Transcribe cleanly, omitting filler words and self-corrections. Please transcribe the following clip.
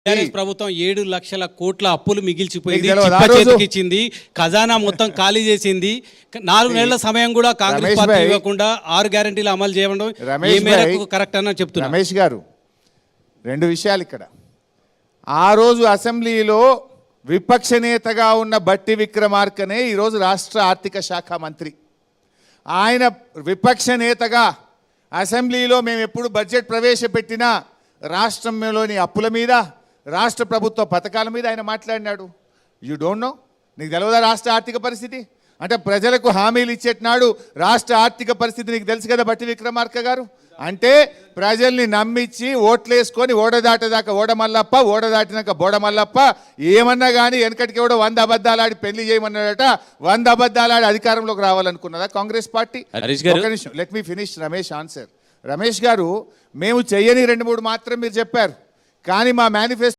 TRS ప్రభుత్వం 7 లక్షల కోట్ల అప్పులు మిగిల్చిపోయింది, మీకు తెలియదా? చిప్ప చేతికి ఇచ్చింది, ఖజానా మొత్తం ఖాళీ చేసింది. 4 నెలల సమయం కూడా కాంగ్రెస్ రమేష్ పార్టీ భాయ్, ఇవ్వకుండా 6 గ్యారెంటీలు అమలు చేయడం ఏ రమేష్ మేరకు భాయ్, కరెక్ట్ అని చెప్తున్నా. రమేష్ గారు 2 విషయాలు ఇక్కడ. ఆ రోజు అసెంబ్లీలో విపక్ష నేతగా ఉన్న బట్టి విక్రమార్కనే ఈరోజు రాష్ట్ర ఆర్థిక శాఖ మంత్రి. ఆయన విపక్ష నేతగా అసెంబ్లీలో మేము ఎప్పుడు బడ్జెట్ ప్రవేశపెట్టినా రాష్ట్రంలోని అప్పుల మీద, రాష్ట్ర ప్రభుత్వ పథకాల మీద ఆయన మాట్లాడినాడు. You don't know? నీకు తెలియదా రాష్ట్ర ఆర్థిక పరిస్థితి? అంటే ప్రజలకు హామీలు ఇచ్చేటనాడు రాష్ట్ర ఆర్థిక పరిస్థితి నీకు తెలుసు కదా బట్టి విక్రమార్క గారు. అంటే ప్రజల్ని నమ్మించి ఓట్లేసుకొని ఓడదాటదాకా ఓడమల్లప్ప, ఓడదాటినాక బోడమల్లప్ప, ఏమన్నా కానీ వెనకటికి కూడా 100 అబద్ధాలు ఆడి పెళ్లి చేయమన్నాడట. 100 అబద్ధాలు ఆడి అధికారంలోకి రావాలనుకున్నదా కాంగ్రెస్ పార్టీ? ఒక నిమిషం, let me finish Ramesh answer. Ramesh గారు, మేము చెయ్యని 2-3 మాత్రం మీరు చెప్పారు, కానీ మా మేనిఫెస్టో